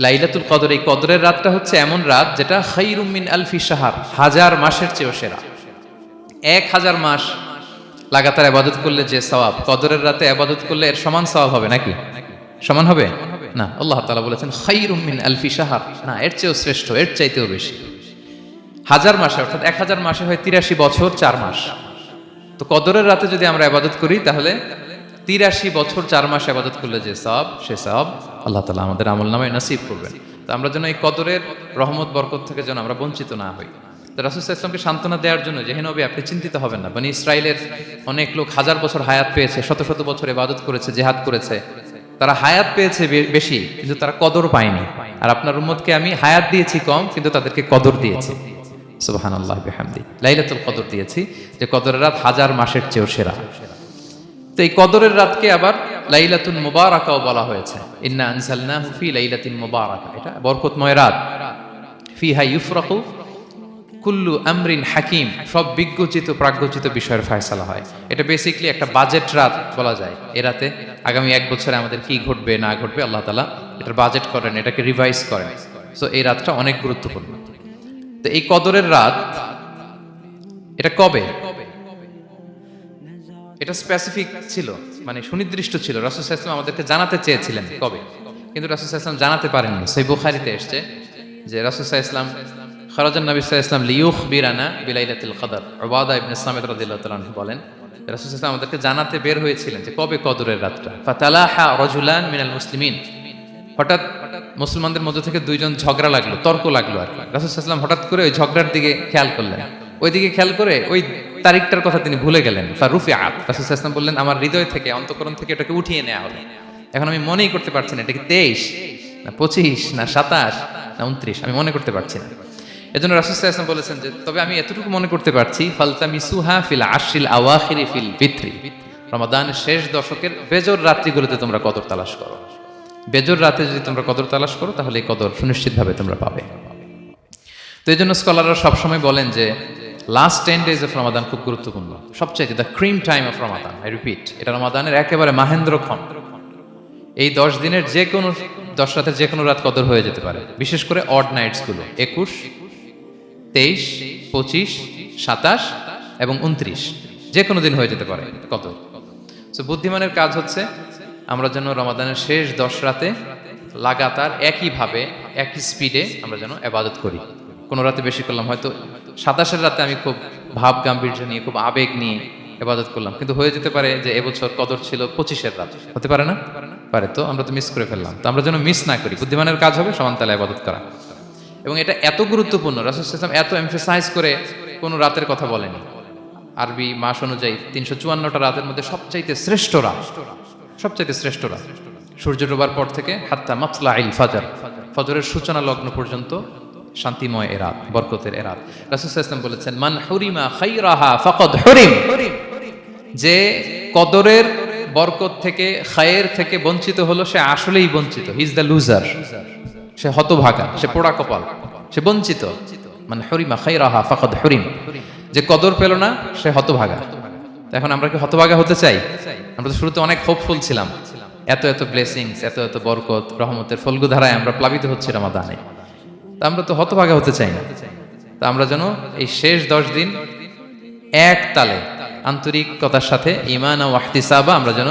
লাইলাতুল কদর, এই কদরের রাতটা হচ্ছে এমন রাত যেটা খায়রুম মিন আলফি শাহর, 1000 মাসের চেয়েও সেরা। 1000 মাস লাগাতার ইবাদত করলে যে সওয়াব, কদরের রাতে ইবাদত করলে এর সমান সওয়াব হবে নাকি? সমান হবে না। আল্লাহ তাআলা বলেছেন খায়রুম মিন আলফি শাহর, না, এর চেয়েও শ্রেষ্ঠ, এর চাইতেও বেশি। 1000 মাসে, অর্থাৎ 1000 মাসে হয় 83 বছর 4 মাস। তো কদরের রাতে যদি আমরা ইবাদত করি তাহলে 83 বছর 4 মাস ইবাদত করলে যে সওয়াব, সে সওয়াব আল্লাহ তাআলা আমাদের আমলনামায় নসিব করবেন। তো আমরা যেন এই কদরের রহমত বরকত থেকে যেন আমরা বঞ্চিত না হই। তো রাসূল সাল্লাল্লাহু আলাইহি ওয়াসাল্লামকে সান্ত্বনা দেওয়ার জন্য, যে হে নবী আপনি চিন্তিত হবেন না, বনি ইসরাইলের অনেক লোক 1000 বছর হায়াত পেয়েছে, শত শত বছর ইবাদত করেছে, জিহাদ করেছে, তারা হায়াত পেয়েছে বেশি কিন্তু তারা কদর পায়নি। আর আপনার উম্মতকে আমি হায়াত দিয়েছি কম কিন্তু তাদেরকে কদর দিয়েছি। সুবহানাল্লাহ বিহামদি, লাইলাতুল কদর দিয়েছি, যে কদরের রাত 1000 মাসের চেয়েও সেরা। তো এই কদরের রাতকে আবার লাইলাতুল মুবারাকাও বলা হয়েছে। ইন্না আনজালনাহু ফি লাইলাতিন মুবারাকা, এটা বরকতময় রাত। ফিহা ইউফরাকু কুল্লু আমরিন হাকিম, সব বিজ্ঞচিত প্রাজ্ঞচিত বিষয়ের ফয়সালা হয়। এটা বেসিক্যালি একটা বাজেট রাত বলা যায়। এ রাতে আগামী 1 বছরে আমাদের কি ঘটবে না ঘটবে আল্লাহ তাআলা এটার বাজেট করেন, এটাকে রিভাইজ করেন। সো এই রাতটা অনেক গুরুত্বপূর্ণ। তো এই কদরের রাত, এটা কবে? এটা স্পেসিফিক ছিল, মানে সুনির্দিষ্ট ছিল। রাসূল সাল্লাল্লাহু আলাইহি ওয়াসাল্লাম আমাদেরকে জানাতে চেয়েছিলেন কবে, কিন্তু রাসূল সাল্লাল্লাহু আলাইহি ওয়াসাল্লাম জানাতে পারেননি। সহিহ বুখারীতে এসেছে যে রাসূল সাল্লাল্লাহু আলাইহি ওয়াসাল্লাম খরাজান নবী সাল্লাল্লাহু আলাইহি ওয়াসাল্লাম লিয়ুখবিরানা বিলাইলাতিল কদর। উবাদা ইবনে সামিত রাদিয়াল্লাহু তাআলা আনহু বলেন, রাসূল সাল্লাল্লাহু আলাইহি ওয়াসাল্লাম আমাদেরকে জানাতে বের হয়েছিলেন যে কবে কদরের রাতটা। ফাতালাহা রাজুলান মিনাল মুসলিমিন, হঠাৎ মুসলমানদের মধ্য থেকে দুইজন ঝগড়া লাগলো, তর্ক লাগলো আর কি। রাসূল সাল্লাল্লাহু আলাইহি ওয়াসাল্লাম হঠাৎ করে ওই ঝগড়ার দিকে খেয়াল করলেন, ওই দিকে খেয়াল করে ওই তারিখটার কথা তিনি ভুলে গেলেন। ফারুফিআত, রাসূল সাল্লাল্লাহু আলাইহি ওয়াসাল্লাম বললেন আমার হৃদয় থেকে, অন্তঃকরণ থেকে এটাকে উঠিয়ে নেওয়া হলো। এখন আমি মনেই করতে পারছি না এটা কি 23 না 25 না 27 না 29, আমি মনে করতে পারছি না। এজন্য রাসূল সাল্লাল্লাহু আলাইহি ওয়াসাল্লাম বলেছেন যে তবে আমি এতটুকু মনে করতে পারছি, ফালতামিসুহা ফিল আশরিল আওয়াখিরি ফিল বিত্রি, রমাদানের শেষ দশকের বেজর রাত্রিগুলোতে তোমরা কদর তালাশ করো। বেজর রাতে যদি তোমরা কদর তালাশ করো তাহলে এই কদর সুনিশ্চিতভাবে তোমরা পাবে। তো এই জন্য স্কলাররা সবসময় বলেন যে লাস্ট 10 days অফ রমাদান খুব গুরুত্বপূর্ণ, সবচাইতে the cream time of Ramadan. I repeat, এটা রমাদানের একেবারে মাহেন্দ্রক্ষণ। এই 10 দিনের যে কোনো 10 রাতের যে কোনো রাত কদর হয়ে যেতে পারে, বিশেষ করে অড নাইটস গুলো 21, 23, 25, 27 এবং 29, যে কোনো দিন হয়ে যেতে পারে কদর। সো বুদ্ধিমানের কাজ হচ্ছে আমরা যেন রমাদানের শেষ 10 রাতে লাগাতার একইভাবে একই স্পিডে আমরা যেন ইবাদত করি। কোনো রাতে বেশি করলাম, হয়তো 27-এর রাতে আমি খুব ভাব গাম্ভীর্য নিয়ে, খুব আবেগ নিয়ে ইবাদত করলাম, কিন্তু হয়ে যেতে পারে যে এবছর কদর ছিল 25-এর রাত, হতে পারে না? পারে। তো আমরা তো মিস করে ফেললাম। তো আমরা যেন মিস না করি। বুদ্ধিমানের কাজ হবে সমান তালে ইবাদত করা। এবং এটা এত গুরুত্বপূর্ণ, রাসূল সাল্লাল্লাহু আলাইহি ওয়াসাল্লাম এত এমফাসাইজ করে কোনো রাতের কথা বলেনি। আরবি মাস অনুযায়ী 354টা রাতের মধ্যে সবচাইতে শ্রেষ্ঠ রাত, সবচাইতে শ্রেষ্ঠ রাত সূর্য ডোবার পর থেকে হাত্তা মাতলাইল ফাজর, ফজরের সূচনা লগ্ন পর্যন্ত শান্তিময় এ রাত, বরকতের এ রাত। রাসূল সাল্লাল্লাহু আলাইহি ওয়াসাল্লাম বলেছেন মান হুরিমা খায়রাহা ফাকাদ হুরিম, যে কদরের বরকত থেকে, খায়ের থেকে বঞ্চিত হলো সে আসলেই বঞ্চিত। হি ইজ দ্য লুজার, সে হতভাগা, সে পোড়া কপাল, সে বঞ্চিত। মান হুরিমা খায়রাহা ফাকাদ হুরিম, যে কদর পেল না সে হতভাগা। এখন আমরা কি হতভাগা হতে চাই? আমরা তো শুরুতে অনেক হোপফুল ছিলাম, এত এত ব্লেসিংস, এত এত বরকত, রহমতের ফলগুধারায় আমরা প্লাবিত হচ্ছি রমাদানে। তা আমরা তো হতভাগা হতে চাই না। তা আমরা যেন এই শেষ 10 দিন এক তালে আন্তরিকতার সাথে ঈমান ও ইহতিসাবা আমরা যেন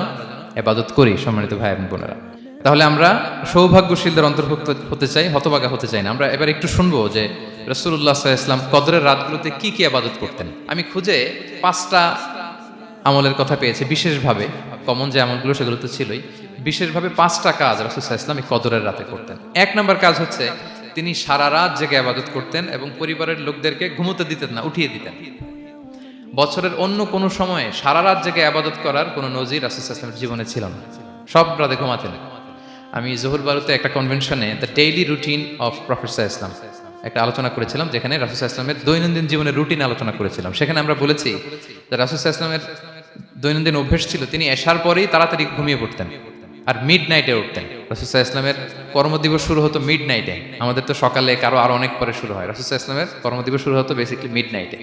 ইবাদত করি। সম্মানিত ভাই এবং বোনেরা, তাহলে আমরা সৌভাগ্যশীলদের অন্তর্ভুক্ত হতে চাই, হতভাগা হতে চাই না। আমরা এবার একটু শুনবো যে রাসূলুল্লাহ সাল্লাল্লাহু আলাইহি ওয়াসাল্লাম কদরের রাতগুলোতে কি কি ইবাদত করতেন। আমি খুঁজে 5টা আমলের কথা পেয়েছি বিশেষভাবে, কমন যে আমলগুলো সেগুলো তো ছিলই, বিশেষভাবে 5টা কাজ রাসূল সাল্লাল্লাহু আলাইহি ওয়াসাল্লাম এই কদরের রাতে করতেন। 1 নম্বর কাজ হচ্ছে তিনি সারা রাত জেগে ইবাদত করতেন এবং পরিবারের লোকদেরকে ঘুমোতে দিতেন না, উঠিয়ে দিতেন। বছরের অন্য কোনো সময়ে সারা রাত জেগে ইবাদত করার কোনো নজির রাসূল সাল্লাল্লাহু আলাইহি ওয়াসাল্লামের জীবনে ছিল না। সব রাতে ঘুমাতেন। আমি জহুর বারুতে একটা কনভেনশনে the daily routine of prophet সাল্লাল্লাহু আলাইহি ওয়াসাল্লাম একটা আলোচনা করেছিলাম, যেখানে রাসূল সাল্লাল্লাহু আলাইহি ওয়াসাল্লামের দৈনন্দিন জীবনের রুটিন আলোচনা করেছিলাম। সেখানে আমরা বলেছি যে রাসূল সাল্লাল্লাহু আলাইহি ওয়াসাল্লামের দৈনন্দিন অভ্যাস ছিল তিনি এশার পরেই তাড়াতাড়ি ঘুমিয়ে পড়তেন আর মিড নাইটে উঠতেন। রাসূল সাল্লাল্লাহু আলাইহি ওয়াসাল্লামের কর্মদিবস শুরু হতো মিড নাইটে। আমাদের তো সকালে, কারো আরো অনেক পরে শুরু হয়। রাসূল সাল্লাল্লাহু আলাইহি ওয়াসাল্লামের কর্মদিবস শুরু হতো বেসিক্যালি মিড নাইটে।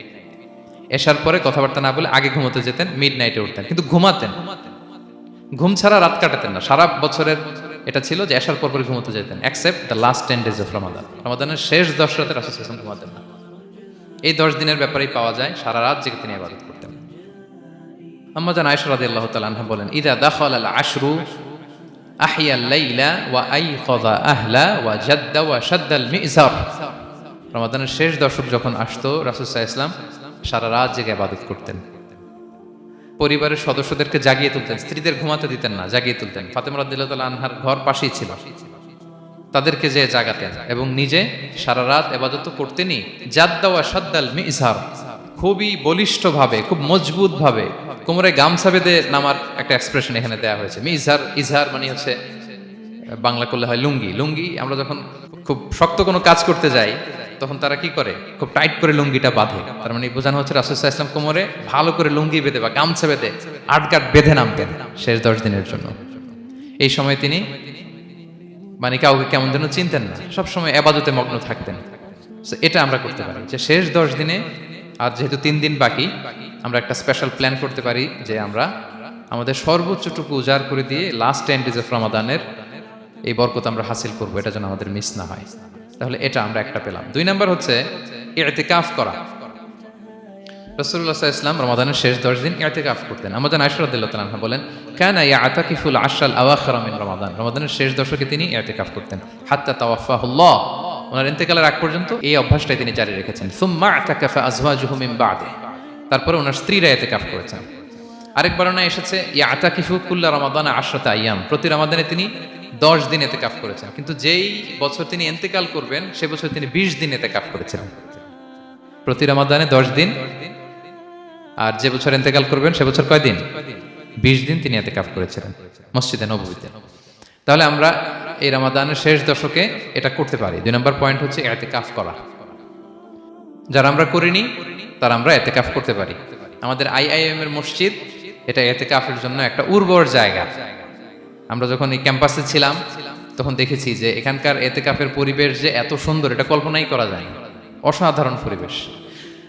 এশার পরে কথাবার্তা না বলে আগে ঘুমোতে যেতেন, মিড নাইটে উঠতেন, কিন্তু ঘুমাতেন। ঘুম ছাড়া রাত কাটাতেন না। সারা বছরের এটা ছিল যে এশার পর ঘুমোতে যেতেন, except the last 10 days of Ramadan. রমাদানের শেষ 10 রাতে রাসূল সাল্লাল্লাহু আলাইহি ওয়াসাল্লাম ঘুমাতেন না। এই 10 দিনের ব্যাপারেই পাওয়া যায় সারা রাত জেগে তিনি ইবাদত করতেন। আম্মা জান আয়েশা রাদিয়াল্লাহু তাআলা আনহা বলেন, ইদা দাখালা আল আশরু আহিয়া আল লাইলা ওয়া আইকাযা আহলা ওয়া জাদ্দা ওয়া শাদ্দা আল মি'জার। রমাদানের শেষ দশক যখন আসতো, রাসূল সাল্লাল্লাহু আলাইহি ওয়াসাল্লাম সারা রাত জেগে ইবাদত করতেন। পরিবারের সদস্যদেরকে জাগিয়ে তুলতেন, স্ত্রীদের ঘুমাতে দিতেন না, জাগিয়ে তুলতেন। ফাতেমা রাদিয়াল্লাহু তাআলা আনহার ঘর পাশেই ছিল, তাদেরকে যে জাগাতেন এবং নিজে সারা রাত ইবাদত করতেনই। জাদ্দা ওয়া শাদ্দাল মি'জার, খুবই বলিষ্ঠভাবে, খুব মজবুত ভাবে কোমরে গামছা বেঁধে নামার একটা এক্সপ্রেশন এখানে দেওয়া হয়েছে। মি'জার, ইজহার মানে হচ্ছে বাংলা করলে হয় লুঙ্গি। লুঙ্গি আমরা যখন খুব শক্ত কোনো কাজ করতে যাই তখন তারা কি করে, খুব টাইট করে লুঙ্গিটা বাঁধে। তার মানে বোঝানো হচ্ছে রাসূল সাল্লাল্লাহু আলাইহি ওয়াসাল্লাম কোমরে ভালো করে লুঙ্গি বেঁধে বা গামছা বেঁধে আটগাট বেঁধে নামতেন শেষ 10 দিনের জন্য। এই সময় তিনি মানে কাউকে কেমন যেন চিনতেন না, সবসময় ইবাদতে মগ্ন থাকতেন। এটা আমরা করতে পারি যে শেষ 10 দিনে, আর যেহেতু 3 দিন বাকি, আমরা একটা স্পেশাল প্ল্যান করতে পারি যে আমরা আমাদের সর্বোচ্চটুকু উজাড় করে দিয়ে লাস্ট 10 days অফ রমাদানের এই বরকত আমরা হাসিল করবো, এটা যেন আমাদের মিস না হয়। তাহলে এটা আমরা একটা পেলাম। 2 নাম্বার হচ্ছে ইতিকাফ করা। রাসূলুল্লাহ সাল্লাল্লাহু আলাইহি ওয়াসাল্লাম রমাদানের শেষ 10 দিন ইতিকাফ করতেন। আম্মা জান আয়েশা রাদিয়াল্লাহু তাআলা আনহা বলেন, কানা ইয়াতাকিফুল আশরাল আওয়াখির মিন রমাদান। রমাদানের শেষ দশকে তিনি ইতিকাফ করতেন, হাত্তা তাওয়াফাহুল্লাহ, ওনার ইন্তেকালের আগ পর্যন্ত এই অভ্যাসটাই তিনি জারি রেখেছেন। সুম্মা আতাকাফা আজওয়াজুহু মিন বাদে, তারপরে ওনার স্ত্রীরা ইতিকাফ করেছেন। আরেক বর্ণনায় এসেছে ইয়াতাকিফু কুল্লা রমাদান 10 আইয়াম, প্রতি রমাদানে তিনি 10 দিন ইতিকাফ করেছেন। কিন্তু যেই বছর তিনি ইন্তেকাল করবেন সে বছর তিনি 20 দিন ইতিকাফ করেছিলেন। প্রতি রমাদানে 10 দিন, আর যে বছর ইন্তেকাল করবেন সে বছর কয় দিন? 20 দিন তিনি ইতিকাফ করেছিলেন মসজিদে নববীতে। তাহলে আমরা এই রমাদানের শেষ দশকে এটা করতে পারি। 2 নম্বর পয়েন্ট হচ্ছে ইতিকাফ করা। যারা আমরা করিনি তারা আমরা ইতিকাফ করতে পারি। আমাদের আইআইএম এর মসজিদ এটা ইতিকাফের জন্য একটা উর্বর জায়গা। আমরা যখন এই ক্যাম্পাসে ছিলাম তখন দেখেছি যে এখানকার ইতিকাফের পরিবেশ যে এত সুন্দর, এটা কল্পনাই করা যায় না। অসাধারণ পরিবেশ।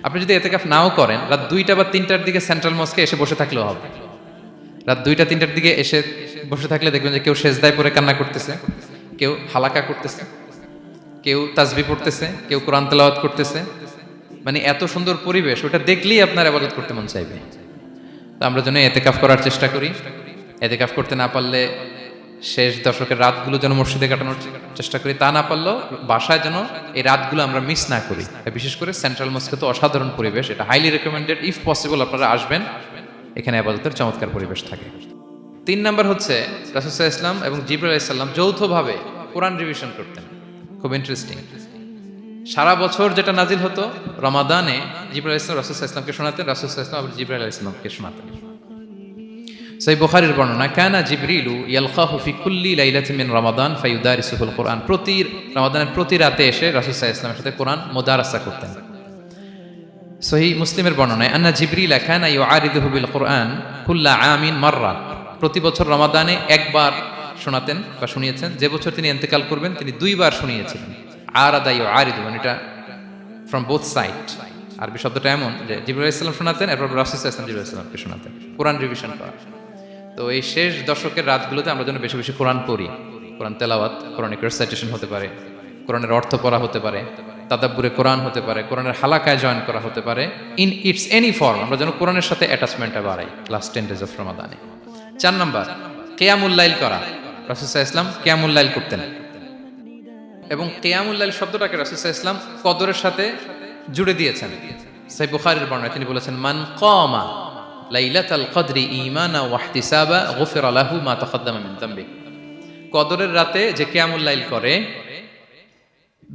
আপনি যদি ইতিকাফ নাও করেন, রাত 2টা বা 3টার দিকে সেন্ট্রাল মস্কে এসে বসে থাকলেও হবে। রাত 2টা 3টার দিকে এসে বসে থাকলে দেখবেন যে কেউ সেজদায় পড়ে কান্না করতেছে, কেউ হালাকা করতেছে, কেউ তাসবিহ পড়তেছে, কেউ কোরআন তেলাওয়াত করতেছে। মানে এত সুন্দর পরিবেশ, ওটা দেখলেই আপনার ইবাদত করতে মন চাইবে। তো আমরা যেন ইতিকাফ করার চেষ্টা করি। ইতিকাফ করতে না পারলে শেষ দশকের রাতগুলো যেন মসজিদে কাটানোর চেষ্টা করি, তা না পারলেও বাসায় যেন এই রাতগুলো আমরা মিস না করি। বিশেষ করে সেন্ট্রাল মস্কে তো অসাধারণ পরিবেশ, এটা হাইলি রেকমেন্ডেড। ইফ পসিবল আপনারা আসবেন, এখানে ইবাদতের চমৎকার পরিবেশ থাকে। 3 নাম্বার হচ্ছে রাসূল সাল্লাল্লাহু আলাইহি ওয়াসাল্লাম এবং জিবরাইল আলাইহিস সালাম যৌথভাবে কোরআন রিভিশন করতেন। খুব ইন্টারেস্টিং। সারা বছর যেটা নাজিল হতো, রমাদানে জিবরাইল আলাইহিস সালাম রাসূল সাল্লাল্লাহু আলাইহি ওয়াসাল্লামকে শোনাতেন, রাসূল সাল্লাল্লাহু আলাইহি ওয়াসাল্লাম আবার জিবরাইল আলাইহিস সালামকে শোনাতেন। সহিহ বুখারীর বর্ণনা, কানা জিবরিলু ইয়ালকাহু ফি কুল্লি লাইলাতিন মিন রমাদান ফায়ুদারিসুহুল কুরআন। প্রতি রমাদানের প্রতি রাতে এসে রাসূল সাল্লাল্লাহু আলাইহি ওয়াসাল্লামের সাথে কোরআন মুদারাসা করতেন। সহিহ মুসলিমের বর্ণনায়, আন্না জিবরিল কানা ইউআরিদুহু বিল কুরআন কুল্লা আমিন মাররা। প্রতি বছর রমাদানে একবার শোনাতেন বা শুনিয়েছেন। যে বছর তিনি ইন্তেকাল করবেন তিনি 2 বার শুনিয়েছিলেন। আরাদা ইউআরিদু, মানে এটা ফ্রম বোথ সাইড। আরবি শব্দটা এমন যে জিবরিল আলাইহিস সালাম শোনাতেন, এরপর রাসূল সাল্লাল্লাহু আলাইহি ওয়াসাল্লাম জিবরিল আলাইহিস সালামকে শোনাতেন, কোরআন রিভিশন করা। তো এই শেষ দশকের রাতগুলোতে আমরা যেন বেশি বেশি কোরআন পড়ি। কোরআন তেলাওয়াত, কোরআনিক রিসাইটেশন হতে পারে, কোরআনের অর্থ পড়া হতে পারে, তাদাব্বুরে কোরআন হতে পারে, কোরআনের হালাকায় জয়েন করা হতে পারে। ইন ইটস এনি ফর্ম আমরা যেন কোরআনের সাথে অ্যাটাচমেন্টটা বাড়াই লাস্ট 10 days অফ রমাদানে। 4 নাম্বার, কিয়ামুল লাইল করা। রাসূল সাল্লাল্লাহু আলাইহি ওয়াসাল্লাম কিয়ামুল লাইল করতেন, এবং কিয়ামুল লাইল শব্দটাকে রাসূল সাল্লাল্লাহু আলাইহি ওয়াসাল্লাম কদরের সাথে জুড়ে দিয়েছেন। সহিহ বুখারীর বর্ণনায় তিনি বলেছেন, মান কামা লাইলাতাল কদরি ঈমানা ওয়া ইহতিসাবা গুফিরা লাহু মা তাকাদ্দামা মিন যামবি। কদরের রাতে যে কিয়ামুল লাইল করে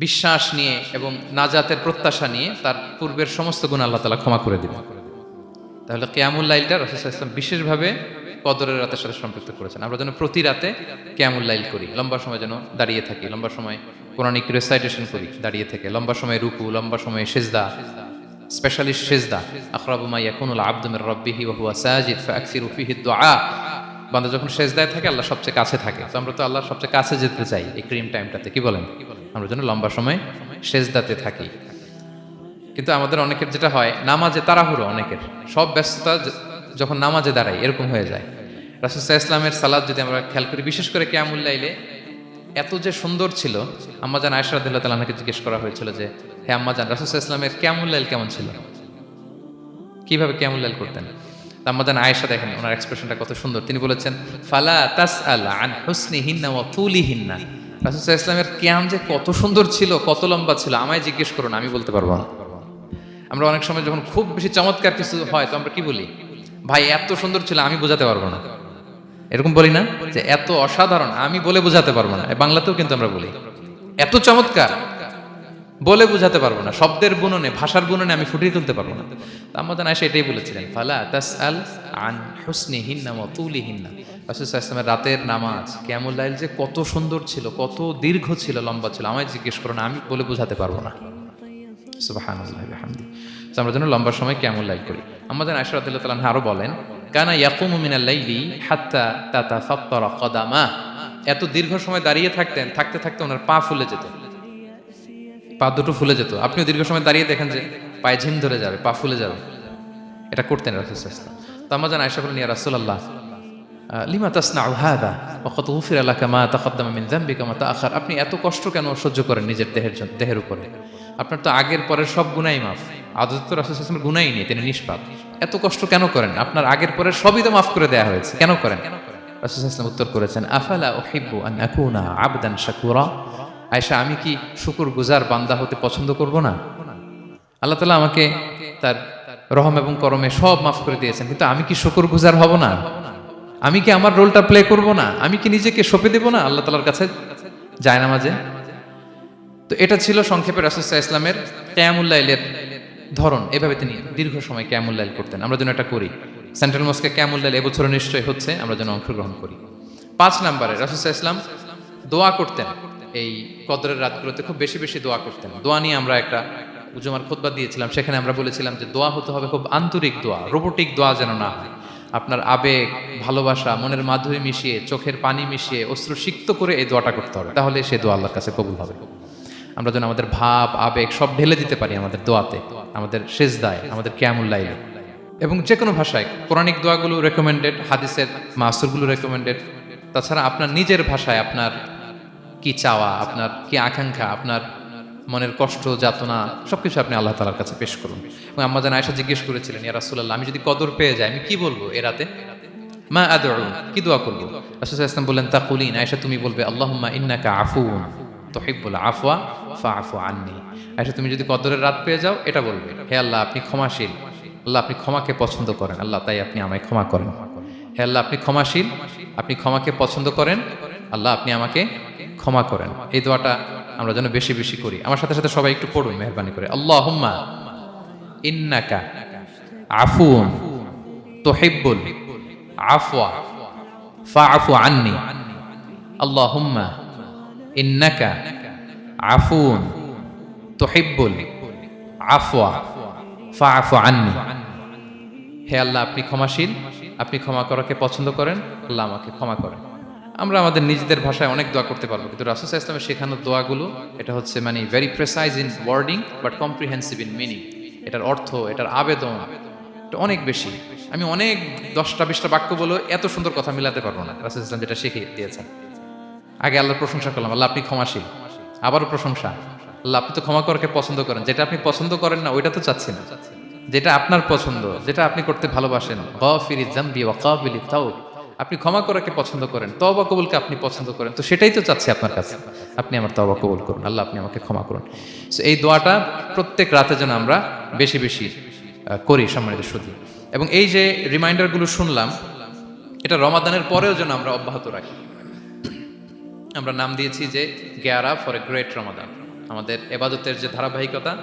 বিশ্বাস নিয়ে এবং নাজাতের প্রত্যাশা নিয়ে, তার পূর্বের সমস্ত গুনাহ আল্লাহ তাআলা ক্ষমা করে দিবেন। তাহলে কিয়ামুল লাইলটা রাসূল সাল্লাল্লাহু আলাইহি ওয়াসাল্লাম বিশেষভাবে কদরের রাতের সাথে সম্পৃক্ত করেছেন। আমরা যেন প্রতি রাতে কিয়ামুল লাইল করি, লম্বা সময় যেন দাঁড়িয়ে থাকি, লম্বা সময় কোরআনিক রিসাইটেশন করি দাঁড়িয়ে থেকে, লম্বা সময় রুকু, লম্বা সময় সিজদা, স্পেশালি সিজদা। আকরাবু মা ইয়াকুনুল আবদু মির রাব্বিহি ওয়া হুয়া সাজিদ ফাআকসিরু ফিহি দুআ। বান্দা যখন সিজদায় থাকে আল্লাহ সবচেয়ে কাছে থাকে। তো আমরা তো আল্লাহর সবচেয়ে কাছে যেতে চাই এই ক্রিম টাইমটাতে, কি বলেন? আমরা যেন লম্বা সময় সিজদাতে থাকি। কিন্তু আমাদের অনেকের যেটা হয়, নামাজে তাড়াহুড়ো, অনেকের সব ব্যস্ততা যখন নামাজে দাঁড়াই এরকম হয়ে যায়। রাসূল সাল্লাল্লাহু আলাইহি ওয়াসাল্লামের সালাত যদি আমরা খেয়াল করি, বিশেষ করে কিয়ামুল লাইলে এত যে সুন্দর ছিল, আম্মাজান আয়েশা রাদিয়াল্লাহু তাআলা আনহাকে জিজ্ঞেস করা হয়েছিল যে হে আম্মাজান, রাসূল সাল্লাল্লাহু আলাইহি ওয়াসাল্লামের কিয়ামুল লাইল কেমন ছিল, কিভাবে কিয়ামুল লাইল করতেন? আম্মাজান আয়েশা দেখেন ওনার এক্সপ্রেশনটা কত সুন্দর। তিনি বলেছেন ফালা তাসআল আন হুসনিহিন্না ওয়া তুলিহিন্না, রাসূল সাল্লাল্লাহু আলাইহি ওয়াসাল্লামের কিয়াম যে কত সুন্দর ছিল, কত লম্বা ছিল, আমায় জিজ্ঞেস করুন, আমি বলতে পারবো না। আমরা অনেক সময় যখন খুব বেশি চমৎকার কিছু হয় তো আমরা কি বলি, ভাই এত সুন্দর ছিল আমি বোঝাতে পারবো না, এরকম বলি না যে এত অসাধারণ আমি বলে বোঝাতে পারবো না। বাংলাতেও কিন্তু আমরা বলি এত চমৎকার বলে বোঝাতে পারবো না, শব্দের বুননে ভাষার বুননে আমি ফুটিয়ে তুলতে পারবো না। আম্মাজান আয়েশা এটাই বলেছিলেন ফালা তাসআল আন হুসনিহিন্না ওয়া তুলিহিন্না, রাসূল সাল্লাল্লাহু আলাইহি ওয়াসাল্লামের রাতের নামাজ কিয়ামুল লাইল যে কত সুন্দর ছিল, কত দীর্ঘ ছিল, লম্বা ছিল, আমায় জিজ্ঞেস করো না, আমি বলে বোঝাতে পারবো না। সুবহানাল্লাহি ওয়া বিহামদিহি। আমরা যেন লম্বা সময় কিয়ামুল লাইল করি। আম্মাজান আয়েশা রাদিয়াল্লাহু তাআলা আনহা আরো বলেন কানা ইয়াকুমু মিনাল লাইলি হাত্তা তাতাফাত্তারা কদামা, এত দীর্ঘ সময় দাঁড়িয়ে থাকতেন, থাকতে থাকতে ওনার পা ফুলে যেত, পা দুটো ফুলে যেত। আপনিও দীর্ঘ সময় দাঁড়িয়ে দেখেন যে পায়ে ঝিম ধরে যাবে, পা ফুলে যাবে, এটা করতেন রাসূল সাল্লাল্লাহু আলাইহি ওয়াসাল্লাম। তো আম্মাজান আয়েশা বলেন ইয়া রাসূলুল্লাহ লিমা তাসনাউ হাযা ওয়া কদ গুফিরা লাকা মা তাকদ্দামা মিন যামবিকা ওয়া তাআখার, আপনি এত কষ্ট কেন সহ্য করেন নিজের দেহের উপরে, আপনার তো আগের পরের সব গুনাহই মাফ, আদত তো রাসূল সাল্লাল্লাহু আলাইহি ওয়াসাল্লামের গুনাহই নেই, তিনি নিষ্পাপ, এত কষ্ট কেন করেন, আপনার আগের পরের সবই তো মাফ করে দেয়া হয়েছে, কেন করেন? রাসূল সাল্লাল্লাহু আলাইহি ওয়াসাল্লাম উত্তর করেছেন আফালা উহিব্বু আন আকুনা আবদান শাকুরা, আয়েশা আমি কি শুকরগুজার বান্দা হতে পছন্দ করব না? আল্লাহ তাআলা আমাকে তার রহম এবং করমে সব মাফ করে দিয়েছেন, কিন্তু আমি কি শুকরগুজার হব না? আমি কি আমার রোলটা প্লে করব না? আমি কি নিজেকে সঁপে দেব না আল্লাহ তাআলার কাছে জায়নামাজে? তো এটা ছিল সংক্ষেপে রাসূল সাল্লাল্লাহু আলাইহি ওয়াসাল্লামের কিয়ামুল লাইলের ধরন। এভাবে তিনি দীর্ঘ সময় কিয়ামুল লাইল করতেন। আমরা যেন এটা করি। সেন্ট্রাল মস্কে কিয়ামুল লাইল এবছর নিশ্চয়ই হচ্ছে, আমরা যেন অংশগ্রহণ করি। 5 নম্বরে রাসূল সাল্লাল্লাহু আলাইহি ওয়াসাল্লাম দোয়া করতেন। এই কদরের রাতগুলোতে খুব বেশি বেশি দোয়া করতেন। দোয়া নিয়ে আমরা একটা জুমার খুতবা দিয়েছিলাম, সেখানে আমরা বলেছিলাম যে দোয়া হতে হবে খুব আন্তরিক দোয়া, রোবোটিক দোয়া যেন না হয়। আপনার আবেগ, ভালোবাসা, মনের মাধুরী মিশিয়ে, চোখের পানি মিশিয়ে, অশ্রু সিক্ত করে এই দোয়াটা করতে হবে, তাহলে সে দোয়া আল্লাহর কাছে কবুল হবে। আমরা যেন আমাদের ভাব, আবেগ সব ঢেলে দিতে পারি আমাদের দোয়াতে, আমাদের সেজদায়, আমাদের কিয়ামুল লাইলে। এবং যে কোনো ভাষায় কোরআনিক দোয়াগুলো রেকমেন্ডেড, হাদিসের মাসুরগুলো রেকমেন্ডেড। তাছাড়া আপনার নিজের ভাষায় আপনার কি চাওয়া, আপনার কি আকাঙ্ক্ষা, আপনার মনের কষ্ট, যাতনা সবকিছু আপনি আল্লাহ তাআলার কাছে পেশ করুন। এবং আম্মাজান আয়েশা জিজ্ঞেস করেছিলেন ইয়া রাসূলুল্লাহ, আমি যদি কদর পেয়ে যাই আমি কি বলবো এ রাতে, মা আদউ, কি দোয়া করবো? রাসূল সাল্লাল্লাহু আলাইহি ওয়াসাল্লাম বললেন তাকুলিন, আয়েশা তুমি বলবে আল্লাহুম্মা ইন্নাকা আফুউন তুহিব্বুল আফওয়া ফাআফু আন্নি। আয়েশা তুমি যদি কদরের রাত পেয়ে যাও এটা বলবে, হে আল্লাহ আপনি ক্ষমাশীল, আল্লাহ আপনি ক্ষমাকে পছন্দ করেন, আল্লাহ তাই আপনি আমায় ক্ষমা করেন। হে আল্লাহ আপনি ক্ষমাশীল, আপনি ক্ষমাকে পছন্দ করেন, আল্লাহ আপনি আমাকে ক্ষমা করেন। এই দোয়াটা আমরা যেন বেশি বেশি করি। আমার সাথে সাথে সবাই একটু পড়ুন মেহেরবানি করে, আল্লাহুম্মা ইন্নাকা আফুউন তুহিব্বুল আফওয়া ফাআফু আন্নি। আল্লাহুম্মা ইন্নাকা আফুউন তুহিব্বুল আফওয়া ফাআফু আন্নি। হে আল্লাহ আপনি ক্ষমাশীল, আপনি ক্ষমা করাকে পছন্দ করেন, আল্লাহ আমাকে ক্ষমা করেন। আমরা আমাদের নিজেদের ভাষায় অনেক দোয়া করতে পারবো, কিন্তু রাসূল সাল্লাল্লাহু আলাইহি ওয়াসাল্লামের শেখানো দোয়াগুলো এটা হচ্ছে মানে very precise in wording but comprehensive in meaning. এটার অর্থ, এটার আবেদন এটা অনেক বেশি। আমি অনেক 10টা 20টা বাক্য বলে এত সুন্দর কথা মিলাতে পারবো না। রাসূল সাল্লাল্লাহু আলাইহি ওয়াসাল্লাম যেটা শিখিয়ে দিয়েছেন, আগে আল্লাহর প্রশংসা করলাম, আল্লাহ আপনি ক্ষমাশীল, আবারও প্রশংসা, আল্লাহ আপনি তো ক্ষমা করাকে পছন্দ করেন। যেটা আপনি পছন্দ করেন না ওইটা তো চাচ্ছি না, যেটা আপনার পছন্দ, যেটা আপনি করতে ভালোবাসেন, গাফিরিয যামবি ওয়া কাবিলিত তাওব, আপনি ক্ষমা করাকে পছন্দ করেন, তওবা কবুলকে আপনি পছন্দ করেন, তো সেটাই তো চাচ্ছি আপনার কাছে, আপনি আমার তওবা কবুল করুন, আল্লাহ আপনি আমাকে ক্ষমা করুন। সো এই দোয়াটা প্রত্যেক রাতে যেন আমরা বেশি বেশি করি সম্মানিত সুধী। এবং এই যে রিমাইন্ডারগুলো শুনলাম এটা রমাদানের পরেও যেন আমরা অব্যাহত রাখি। আমরা নাম দিয়েছি যে gear up for a great Ramadan. আমাদের এবাদতের যে ধারাবাহিকতা,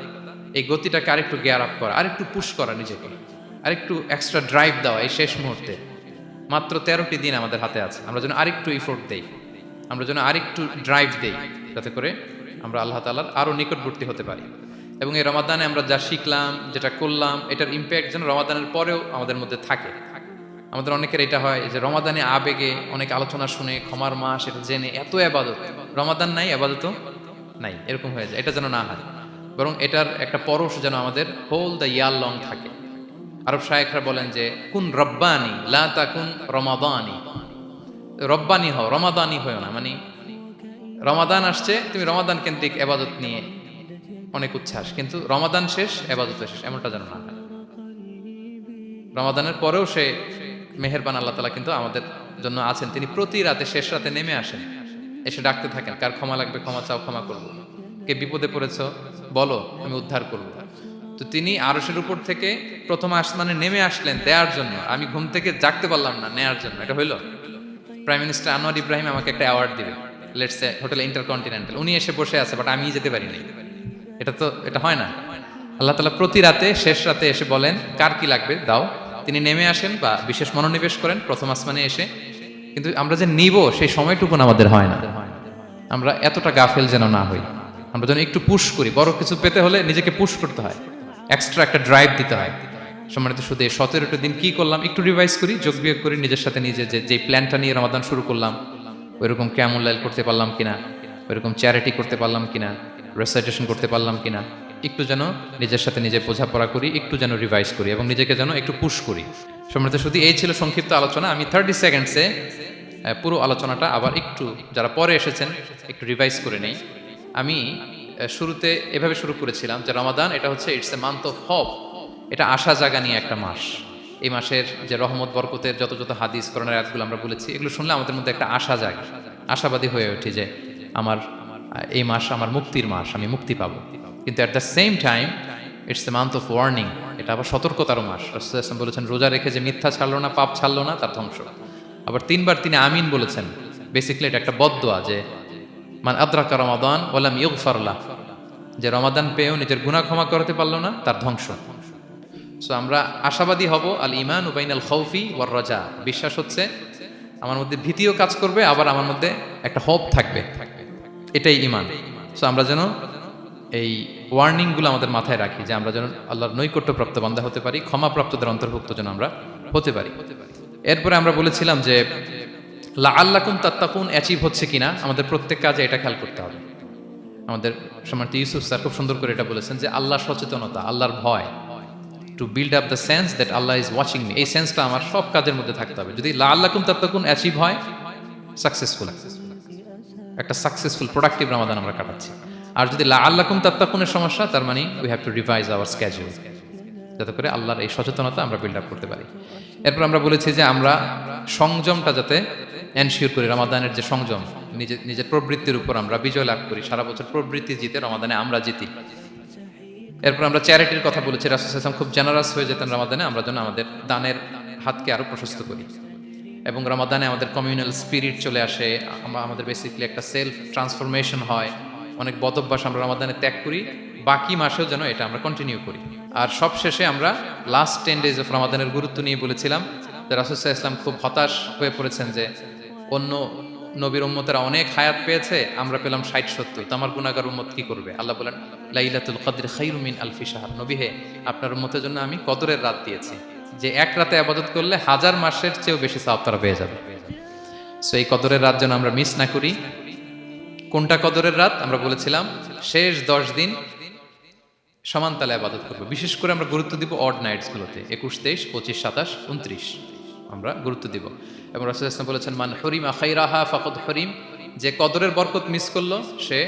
এই গতিটাকে আরেকটু গিয়ার আপ করা, আরেকটু পুশ করা নিজেকে, আরেকটু এক্সট্রা ড্রাইভ দেওয়া এই শেষ মুহূর্তে। মাত্র 13টি দিন আমাদের হাতে আছে, আমরা যেন আরেকটু ইফোর্ট দেই, আমরা যেন আরেকটু ড্রাইভ দেই, যাতে করে আমরা আল্লাহ তাআলার আরো নিকটবর্তী হতে পারি। এবং এই রমাদানে আমরা যা শিখলাম, যেটা করলাম, এটার ইম্প্যাক্ট যেন রমাদানের পরেও আমাদের মধ্যে থাকে। আমাদের অনেকের এটা হয় যে রমাদানে আবেগে অনেক আলোচনা শুনে, ক্ষমার মাস এটা জেনে এত ইবাদত, রমাদান নাই ইবাদতও নাই, এরকম হয়ে যায়। এটা যেন না হয়, বরং এটার একটা পরশ যেন আমাদের হোল দ্য ইয়ার লং থাকে। আরব শায়েখরা বলেন যে কুন রব্বানি লা তাকুন রমাদানি, রব্বানি হও, রমাদানি হও না। মানে রমাদান আসছে, তুমি রমাদান কেন্দ্রিক এবাদত নিয়ে অনেক উচ্ছ্বাস, কিন্তু রমাদান শেষ, এবাদত শেষ, এমনটা যেন না হয়। রমাদানের পরেও সে মেহেরবান আল্লাহ তাআলা কিন্তু আমাদের জন্য আছেন। তিনি প্রতি রাতে শেষ রাতে নেমে আসেন, এসে ডাকতে থাকেন, কার ক্ষমা লাগবে ক্ষমা চাও, ক্ষমা করবো, কে বিপদে পড়েছো বলো, আমি উদ্ধার করবো। তো তিনি আরশের উপর থেকে প্রথম আসমানে নেমে আসলেন দেওয়ার জন্য, আমি ঘুম থেকে জাগতে পারলাম না নেয়ার জন্য। এটা হইলো? প্রাইম মিনিস্টার আনোয়ার ইব্রাহিম আমাকে একটা অ্যাওয়ার্ড দিবে, লেটস সে হোটেল ইন্টারকন্টিনেন্টাল, উনি এসে বসে আছে, বাট আমি যেতে পারি নাই। এটা হয় না। আল্লাহ তাআলা প্রতি রাতে শেষ রাতে এসে বলেন কার কি লাগবে দাও, তিনি নেমে আসেন বা বিশেষ মনোনিবেশ করেন প্রথম আসমানে এসে, কিন্তু আমরা যে নিব সেই সময়টুকুন আমাদের হয় না। আমরা এতটা গাফেল যেন না হই, আমরা যেন একটু পুশ করি। বড় কিছু পেতে হলে নিজেকে পুশ করতে হয়, এক্সট্রা একটা ড্রাইভ দিতে হয়। সম্মানিত শুধু 17টা দিন কি করলাম একটু রিভাইজ করি, যোগ বিয়োগ করি নিজের সাথে নিজে, যে প্ল্যানটা নিয়ে রমাদান শুরু করলাম ওইরকম কিয়ামুল লাইল করতে পারলাম কিনা, ওইরকম চ্যারিটি করতে পারলাম কিনা, রেসাইটেশন করতে পারলাম কিনা, একটু যেন নিজের সাথে নিজে বোঝাপড়া করি, একটু যেন রিভাইজ করি এবং নিজেকে যেন একটু পুশ করি। সম্মানিত শুধু এই ছিল সংক্ষিপ্ত আলোচনা। আমি 30 সেকেন্ডসে পুরো আলোচনাটা আবার একটু যারা পরে এসেছেন একটু রিভাইজ করে নেই। আমি শুরুতে এভাবে শুরু করেছিলাম যে রমাদান এটা হচ্ছে it's a month of hope, এটা আশা জাগা নিয়ে একটা মাস। এই মাসের যে রহমত বরকতের যত যত হাদিস কোরআনের আয়াতগুলো আমরা বলেছি, এগুলো শুনলে আমাদের মধ্যে একটা আশা জাগে, আশাবাদী হয়ে ওঠে যে আমার এই মাস আমার মুক্তির মাস, আমি মুক্তি পাবো। কিন্তু at the same time it's a month of warning, এটা আবার সতর্কতারও মাস। রাসূলুল্লাহ সাল্লাল্লাহু আলাইহি ওয়াসাল্লাম বলেছেন রোজা রেখে যে মিথ্যা ছাড়লো না, পাপ ছাড়লো না, তার ধ্বংস। আবার 3 বার তিনি আমিন বলেছেন। বেসিক্যালি এটা একটা বদদোয়া যে মান আদরাকা রমাদান ওয়া লাম ইগফার লাহ, যে রমাদান পেয়েও নিজের গুনাহ ক্ষমা করতে পারলো না, তার ধ্বংস। সো আমরা আশাবাদী হব। আল ঈমান বাইনাল খাউফি ওয়ার রাজা, বিশ্বাস হচ্ছে আমার মধ্যে ভীতিও কাজ করবে, আবার আমার মধ্যে একটা হোপ থাকবে, এটাই ঈমান। সো আমরা যেন এই ওয়ার্নিংগুলো আমাদের মাথায় রাখি, যে আমরা যেন আল্লাহর নৈকট্যপ্রাপ্ত বান্দা হতে পারি, ক্ষমাপ্রাপ্তদের অন্তর্ভুক্ত যেন আমরা হতে পারি। এরপরে আমরা বলেছিলাম যে লাআল্লাকুম তাত্তাকুন অ্যাচিভ হচ্ছে কিনা আমাদের প্রত্যেক কাজে এটা খেয়াল করতে হবে। আমাদের সম্মানিত ইউসুফ স্যার খুব সুন্দর করে এটা বলেছেন যে আল্লাহর সচেতনতা, আল্লাহর ভয়, to build up the sense that Allah is watching me, এই সেন্সটা আমার সব কাজের মধ্যে থাকতে হবে। যদি লাআল্লাকুম তাত্তাকুন অ্যাচিভ হয়, সাকসেসফুল, একটা সাকসেসফুল প্রোডাক্টিভ রমাদান আমরা কাটাচ্ছি। আর যদি লাআল্লাকুম তাত্তাকুনের সমস্যা, তার মানে we have to revise hour schedule, যাতে করে আল্লাহর এই সচেতনতা আমরা বিল্ড আপ করতে পারি। এরপর আমরা বলেছি যে আমরা সংযমটা যাতে এনশিওর করি, রমাদানের যে সংযম, নিজের প্রবৃত্তির উপর আমরা বিজয় লাভ করি। সারা বছর প্রবৃত্তি জিতে, রমাদানে আমরা জিতি। এরপর আমরা চ্যারিটির কথা বলেছি, রাসূল সাল্লাল্লাহু আলাইহি ওয়াসাল্লাম খুব জেনারাস হয়ে যেতেন রমাদানে, আমরা যেন আমাদের দানের হাতকে আরো প্রশস্ত করি। এবং রমাদানে আমাদের কমিউনাল স্পিরিট চলে আসে, আমাদের বেসিক্যালি একটা সেলফ ট্রান্সফরমেশন হয়, অনেক বদ অভ্যাস আমরা রমাদানে ত্যাগ করি, বাকি মাসেও যেন এটা আমরা কন্টিনিউ করি। আর সবশেষে আমরা লাস্ট 10 ডেজ অফ রমাদানের গুরুত্ব নিয়ে বলেছিলাম যে রাসূল সাল্লাল্লাহু আলাইহি ওয়াসাল্লাম খুব হতাশ হয়ে পড়েছেন যে অন্য নবীর উম্মতেরা অনেক হায়াত পেয়েছে, আমরা পেলাম 60-70, তো আমার গুনাহগার উম্মত কি করবে? আল্লাহ বলেন লাইলাতুল কদর খায়রুম মিন আলফি শাহর, নবী হে আপনার উম্মতের জন্য আমি কদরের রাত দিয়েছি, যে এক রাতে ইবাদত করলে 1000 মাসের চেয়েও বেশি সওয়াব তারা পেয়ে যাবে। সো এই কদরের রাত যেন আমরা মিস না করি। কোনটা কদরের রাত? আমরা বলেছিলাম শেষ 10 দিন সমান তালে ইবাদত করব। বিশেষ করে আমরা গুরুত্ব দিব অড নাইটস গুলোতে, 21, 23, 25, 27, 29 আমরা গুরুত্ব দিব। এবং রাসূল সাল্লাল্লাহু আলাইহি ওয়াসাল্লাম বলেছেন মান হুরিমা খায়রাহা ফাকাদ হুরিম, যে কদরের বরকত মিস করলো সে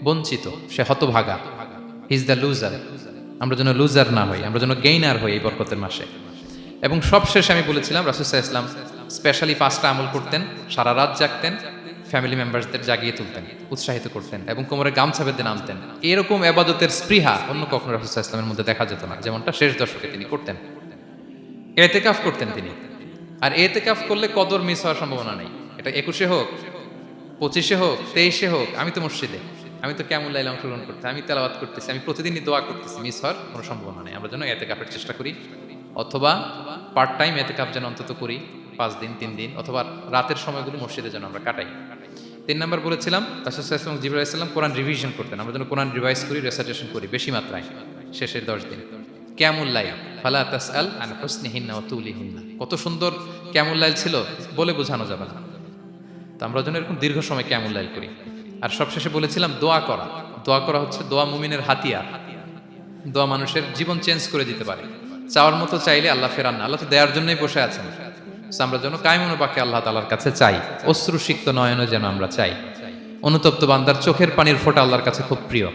বঞ্চিত, সে হতভাগা, হি ইজ দ্য লুজার। আমরা যেন লুজার না হই, আমরা যেন গেইনার হই এই বরকতের মাসে। এবং সবশেষে আমি বলেছিলাম রাসূল সাল্লাল্লাহু আলাইহি ওয়াসাল্লাম স্পেশালি 5টা আমল করতেন, সারা রাত জাগতেন, ফ্যামিলি মেম্বারসদের জাগিয়ে তুলতেন, উৎসাহিত করতেন এবং কোমরে গামছা বেঁধে নামতেন। এরকম ইবাদতের স্পৃহা অন্য কখনো রাসূল সাল্লাল্লাহু আলাইহি ওয়াসাল্লামের মধ্যে দেখা যেত না, যেমনটা শেষ দশকে তিনি করতেন। ইতিকাফ করতেন তিনি, আর ইতিকাফ করলে কদর মিস হওয়ার সম্ভাবনা নেই। এটা 21-এ হোক, 25-এ হোক, 23-এ হোক, আমি তো মসজিদে, আমি তো কিয়ামুল লাইলে অংশগ্রহণ করতে, আমি তেলাওয়াত করতেছি, আমি প্রতিদিনই দোয়া করতেছি, মিস হওয়ার কোনো সম্ভাবনা নেই। আমরা যেন ইতিকাফের চেষ্টা করি, অথবা পার্ট টাইম ইতিকাফ যেন অন্তত করি, 5 দিন 3 দিন, অথবা রাতের সময়গুলো মসজিদে যেন আমরা কাটাই। 3 নাম্বার বলেছিলাম রাসূল সাল্লাল্লাহু আলাইহি ওয়াসাল্লাম জিবরাইল আলাইহিস সালাম কোরআন রিভিশন করতেন, আমরা যেন কোরআন রিভাইজ করি, রেসাইটেশন করি বেশি মাত্রায় শেষের 10 দিন। কিয়ামুল লাইল ফালা তাসআল আন হুসনিহিন্না ওয়া তুলিহিন্না, কত সুন্দর কিয়ামুল লাইল ছিল বলে বোঝানো যাবে না। তো আমরা যেন এরকম দীর্ঘ সময় কিয়ামুল লাইল করি। আর সবশেষে বলেছিলাম দোয়া করা। দোয়া করা হচ্ছে দোয়া মুমিনের হাতিয়ার। দোয়া মানুষের জীবন চেঞ্জ করে দিতে পারে। চাওয়ার মতো চাইলে আল্লাহ ফেরান না, আল্লাহ তো দেওয়ার জন্যই বসে আছেন। আমরা যেন কায়মনোবাক্যে আল্লাহ তাআলার কাছে চাই, অশ্রুসিক্ত নয়নে যেন আমরা চাই। অনুতপ্ত বান্দার চোখের পানির ফোঁটা আল্লাহর কাছে খুব প্রিয়।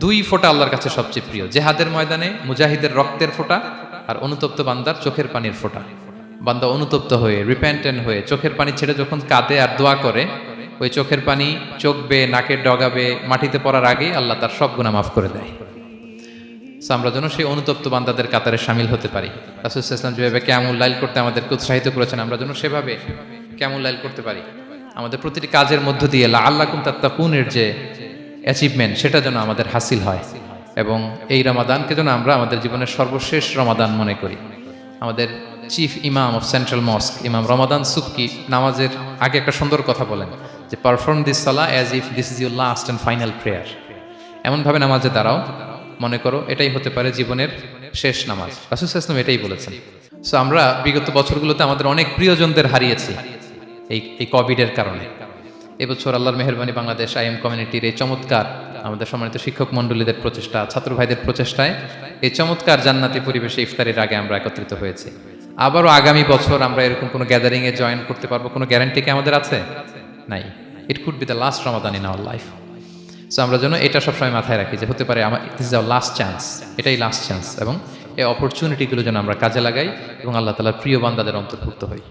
2 ফোঁটা আল্লাহর কাছে সবচেয়ে প্রিয়, জেহাদের ময়দানে মুজাহিদের রক্তের ফোঁটা আর অনুতপ্ত বান্দার চোখের পানির ফোঁটা। বান্দা অনুতপ্ত হয়ে রিপেন্টেন্ট হয়ে চোখের পানি ছেড়ে যখন কাঁদে আর দোয়া করে, ওই চোখের পানি চোখ বেয়ে নাকের ডগাবে মাটিতে পড়ার আগেই আল্লাহ তার সব গুনাহ মাফ করে দেয়। সো আমরা যেন সেই অনুতপ্ত বান্দাদের কাতারে শামিল হতে পারি। রাসূল সাল্লাল্লাহু আলাইহি ওয়াসাল্লাম যেভাবে কিয়ামুল লাইল করতে আমাদেরকে উৎসাহিত করেছেন, আমরা যেন সেভাবে কিয়ামুল লাইল করতে পারি। আমাদের প্রতিটি কাজের মধ্য দিয়ে লাআল্লাকুম তাত্তাকুনের যে অ্যাচিভমেন্ট, সেটা যেন আমাদের হাসিল হয়, এবং এই রমাদানকে যেন আমরা আমাদের জীবনের সর্বশেষ রমাদান মনে করি। আমাদের চিফ ইমাম অফ সেন্ট্রাল মস্ক ইমাম রমাদান সুবকি নামাজের আগে একটা সুন্দর কথা বলেন যে perform this Salah as if this is your last and final prayer. এমনভাবে নামাজে দাঁড়াও, মনে করো এটাই হতে পারে জীবনের শেষ নামাজ। রাসূল সাল্লাল্লাহু আলাইহি ওয়াসাল্লাম এটাই বলেছেন। সো আমরা বিগত বছরগুলোতে আমাদের অনেক প্রিয়জনদের হারিয়েছি এই কোভিডের কারণে। এবছর আল্লাহর মেহেরবানি বাংলাদেশ আইএম কমিউনিটির এই চমৎকার আমাদের সম্মানিত শিক্ষক মণ্ডলীদের প্রচেষ্টা, ছাত্র ভাইদের প্রচেষ্টায় এই চমৎকার জান্নাতি পরিবেশে ইফতারের আগে আমরা একত্রিত হয়েছি। আবারও আগামী বছর আমরা এরকম কোনো গ্যাদারিংয়ে জয়েন করতে পারবো, কোনো গ্যারান্টি কি আমাদের আছে? নাই। It could be the last Ramadan in our life. So আমরা যেন এটা সবসময় মাথায় রাখি যে হতে পারে this is our last chance, এটাই লাস্ট চান্স, এবং এই অপরচুনিটিগুলো যেন আমরা কাজে লাগাই এবং আল্লাহ তাআলার প্রিয় বান্দাদের অন্তর্ভুক্ত হই।